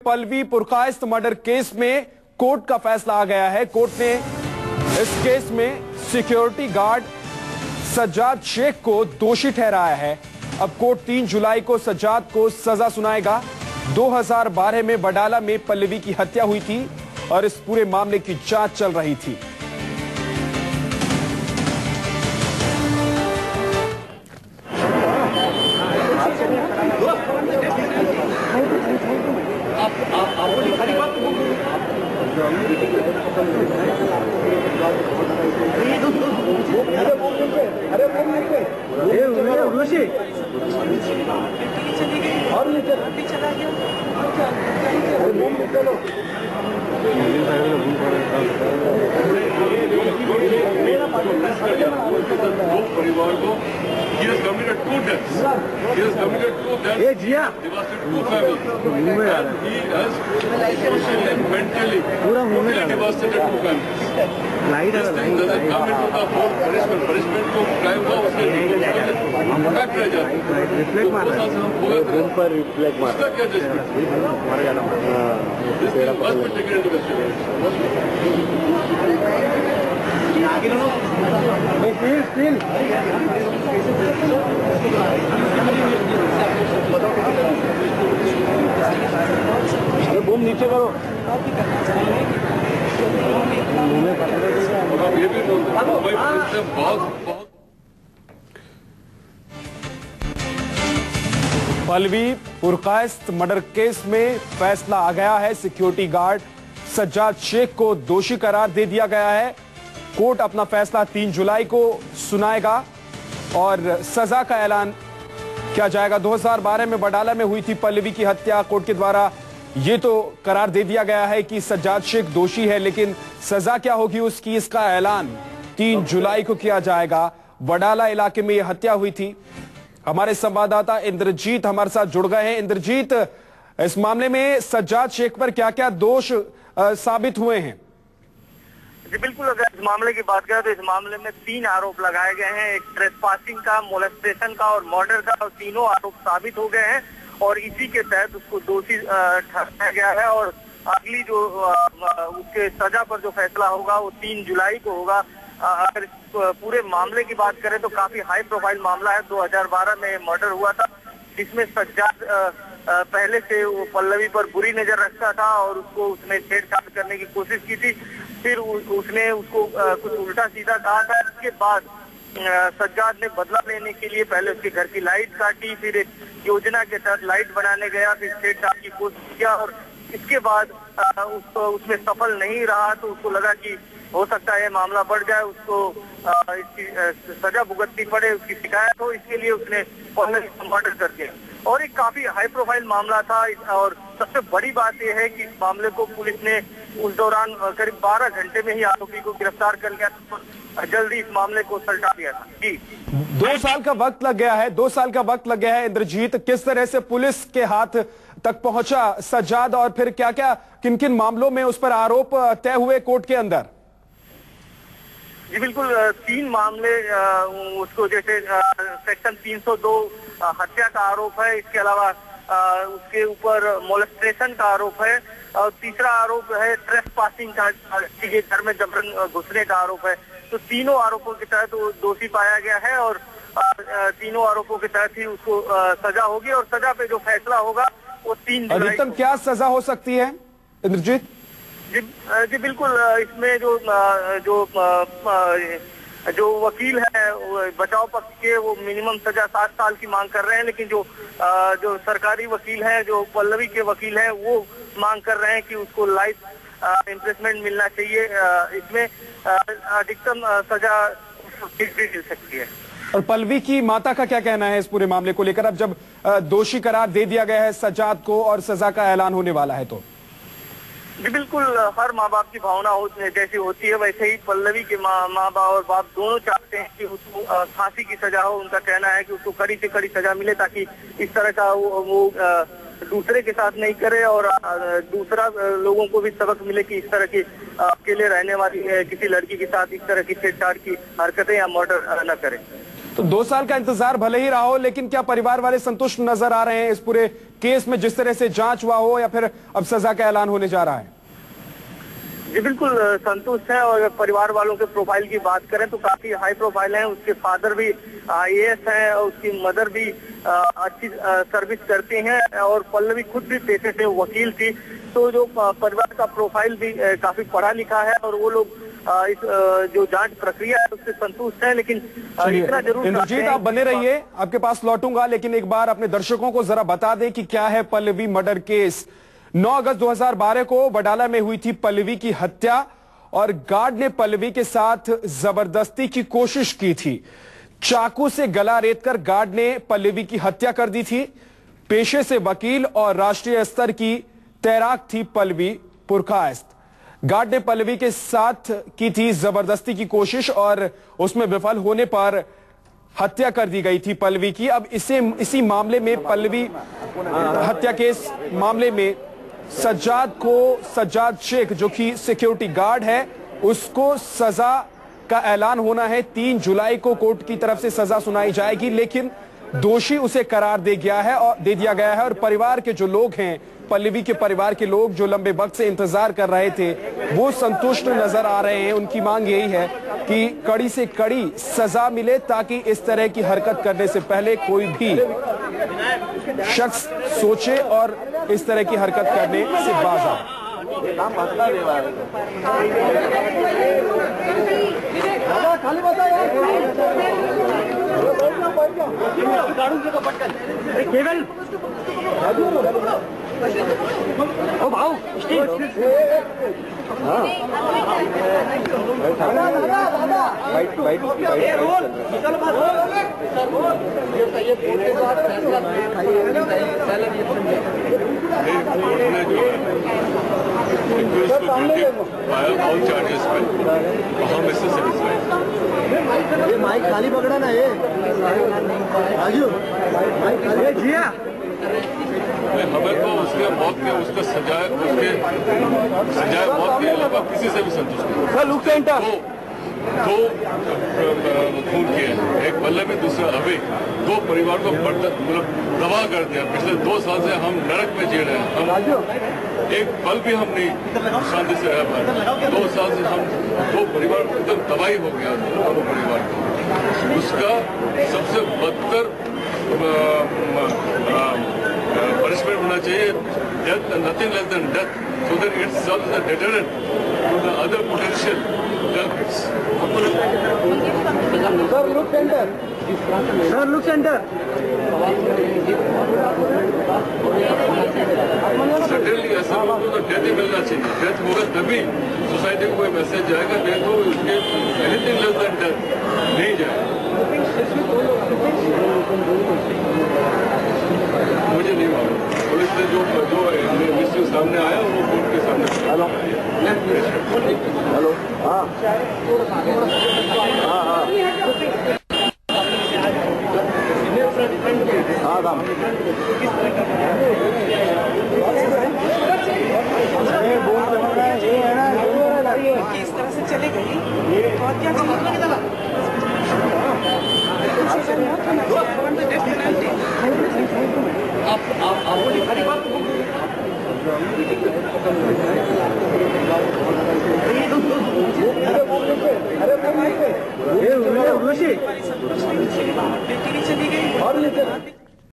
Pallavi Purkayastha murder case में court का फैसला आ गया है। कोर्ट ने इस केस में सिक्योरिटी गार्ड सज्जाद शेख को दोषी ठहराया है। अब कोर्ट 3 जुलाई को सज्जाद को सजा सुनाएगा। 2012 में बडाला में पल्लवी की हत्या हुई थी और इस पूरे मामले की जांच चल रही थी। परिवार को he has committed 2 deaths. He has committed 2 deaths. Devastated 2 families. And he has socially and mentally devastated 2 families. This thing doesn't come into the whole punishment. Punishment को प्राइम हुआ उसके इम्पैक्ट रह जाता है। 2 साल से हम भोगे थे। उसका क्या judgement? This thing must be taken into consideration. Boom नीचे करो। ये भी बहुत पल्लवी पुरकायस्त मर्डर केस में फैसला आ गया है। सिक्योरिटी गार्ड सज्जाद शेख को दोषी करार दे दिया गया है। कोर्ट अपना फैसला 3 जुलाई को सुनाएगा और सजा का ऐलान किया जाएगा। 2012 में बडाला में हुई थी पल्लवी की हत्या। कोर्ट के द्वारा ये तो करार दे दिया गया है कि सज्जाद शेख दोषी है, लेकिन सजा क्या होगी उसकी, इसका ऐलान 3 जुलाई को किया जाएगा। बडाला इलाके में यह हत्या हुई थी। हमारे संवाददाता इंद्रजीत हमारे साथ जुड़ गए हैं। इंद्रजीत, इस मामले में सज्जाद शेख पर क्या क्या दोष साबित हुए हैं? जी बिल्कुल, अगर इस मामले की बात करें तो इस मामले में 3 आरोप लगाए गए हैं। एक ट्रेसपासिंग का, मोलेस्टेशन का और मर्डर का, और तीनों आरोप साबित हो गए हैं और इसी के तहत उसको दोषी ठहराया गया है। और अगली जो उसके सजा पर जो फैसला होगा वो 3 जुलाई को होगा। अगर पूरे मामले की बात करें तो काफी हाई प्रोफाइल मामला है। 2012 में मर्डर हुआ था जिसमें सज्जाद पहले से वो पल्लवी पर बुरी नजर रखता था और उसने छेड़छाड़ करने की कोशिश की थी। फिर उसने उसको कुछ उल्टा सीधा कहा था। इसके बाद सज्जाद ने बदला लेने के लिए पहले उसके घर की लाइट काटी, फिर एक योजना के तहत लाइट बनाने गया, फिर छेड़छाड़ की कोशिश किया और इसके बाद उसमें सफल नहीं रहा तो उसको लगा कि हो सकता है मामला बढ़ जाए, उसको इसकी सजा भुगतनी पड़े, उसकी शिकायत हो, इसके लिए उसने मर्डर कर दिया। और एक काफी हाई प्रोफाइल मामला था और सबसे बड़ी बात यह है कि इस मामले को पुलिस ने उस दौरान करीब 12 घंटे में ही आरोपी को गिरफ्तार कर लिया था। जल्दी इस मामले को सलटा दिया था। जी 2 साल का वक्त लग गया है। 2 साल का वक्त लग गया है। इंद्रजीत, किस तरह से पुलिस के हाथ तक पहुंचा सज्जाद और फिर क्या क्या किन किन मामलों में उस पर आरोप तय हुए कोर्ट के अंदर? जी बिल्कुल, 3 मामले उसको जैसे सेक्शन 302 हत्या का आरोप है। इसके अलावा उसके ऊपर मोलेस्टेशन का आरोप है और तीसरा आरोप है ट्रेसपासिंग का, घर में जबरन घुसने का आरोप है। तो तीनों आरोपों के तहत वो दोषी पाया गया है और तीनों आरोपों के तहत ही उसको सजा होगी और सजा पे जो फैसला होगा वो 3 जुलाई। अधिकतम क्या सजा हो सकती है इंद्रजीत? जी बिल्कुल, इसमें जो वकील है बचाव पक्ष के वो मिनिमम सजा 7 साल की मांग कर रहे हैं, लेकिन जो सरकारी वकील हैं, जो पल्लवी के वकील हैं, वो मांग कर रहे हैं कि उसको लाइफ इम्प्रेसमेंट मिलना चाहिए। इसमें अधिकतम सजा मिल सकती है। और पल्लवी की माता का क्या कहना है इस पूरे मामले को लेकर, अब जब दोषी करार दे दिया गया है सज्जाद को और सजा का ऐलान होने वाला है? तो जी बिल्कुल, हर माँ बाप की भावना जैसी होती है वैसे ही पल्लवी के माँ बाप और बाप दोनों चाहते हैं कि उसको फांसी की सजा हो। उनका कहना है कि उसको कड़ी से कड़ी सजा मिले ताकि इस तरह का वो दूसरे के साथ नहीं करे और दूसरा लोगों को भी सबक मिले कि इस तरह की अकेले रहने वाली किसी लड़की के साथ इस तरह की छेड़छाड़ की हरकतें या मर्डर न करे। तो 2 साल का इंतजार भले ही रहा हो, लेकिन क्या परिवार वाले संतुष्ट नजर आ रहे हैं इस पूरे केस में जिस तरह से जांच हुआ हो या फिर अब सजा का ऐलान होने जा रहा है? जी बिल्कुल संतुष्ट है। और परिवार वालों के प्रोफाइल की बात करें तो काफी हाई प्रोफाइल है। उसके फादर भी IAS है और उसकी मदर भी अच्छी सर्विस करती हैं और पल्लवी खुद भी पेशे से वकील थी। तो जो परिवार का प्रोफाइल भी काफी पढ़ा लिखा है और वो लोग इस जो जांच प्रक्रिया है उससे संतुष्ट है। लेकिन इतना जरूर इंद्रजीत, आप बने रहिए, आपके पास लौटूंगा, लेकिन एक बार अपने दर्शकों को जरा बता दें कि क्या है पल्लवी मर्डर केस। 9 अगस्त 2012 को बडाला में हुई थी पल्लवी की हत्या और गार्ड ने पल्लवी के साथ जबरदस्ती की कोशिश की थी। चाकू से गला रेतकर गार्ड ने पल्लवी की हत्या कर दी थी। पेशे से वकील और राष्ट्रीय स्तर की तैराक थी पल्लवी पुरकायस्त। गार्ड ने पल्लवी के साथ की थी जबरदस्ती की कोशिश और उसमें विफल होने पर हत्या कर दी गई थी पल्लवी की। अब इसी मामले में पल्लवी हत्या केस मामले में सज्जाद शेख जो कि सिक्योरिटी गार्ड है, उसको सजा का ऐलान होना है। 3 जुलाई को कोर्ट की तरफ से सजा सुनाई जाएगी, लेकिन दोषी उसे करार दे दिया गया है। और परिवार के जो लोग हैं, पल्लवी के परिवार के लोग जो लंबे वक्त से इंतजार कर रहे थे, वो संतुष्ट नजर आ रहे हैं। उनकी मांग यही है कि कड़ी से कड़ी सजा मिले ताकि इस तरह की हरकत करने से पहले कोई भी शख्स सोचे और इस तरह की हरकत करने से बाज आए। ओ भाऊ माइक खाली पकड़ा ना ये राजू, माइक खाली जिया। हमें तो उसके मौत के उसका सजाए मौत के अलावा किसी से भी संतुष्ट नहीं। दो खून किए, एक पल्लवी दूसरा अभी, 2 परिवार को मतलब तबाह कर दिया। पिछले 2 साल से हम नरक में जी रहे हैं। हम एक पल भी हम नहीं शांति से रह पाए। 2 साल से हम 2 परिवार एकदम तबाही हो गया। 2 परिवार को उसका सबसे बदतर पनिशमेंट होना चाहिए, death, nothing less than death, so that it serves as a deterrent to the other potential culprits. Sir, look center. Sir, look center. Certainly ऐसे लोगों को तो डेथ ही मिलना चाहिए। डेथ होगा तभी सोसाइटी को कोई मैसेज जाएगा। डेथ हो उसके एनीथिंग लेस देन डेथ नहीं जाएगा। मुझे नहीं मालूम, पुलिस ने जो मिस्टर सामने आया वो कोर्ट के सामने। हेलो हेलो, हाँ इस तरह से चले गई और क्या अरे चली गई।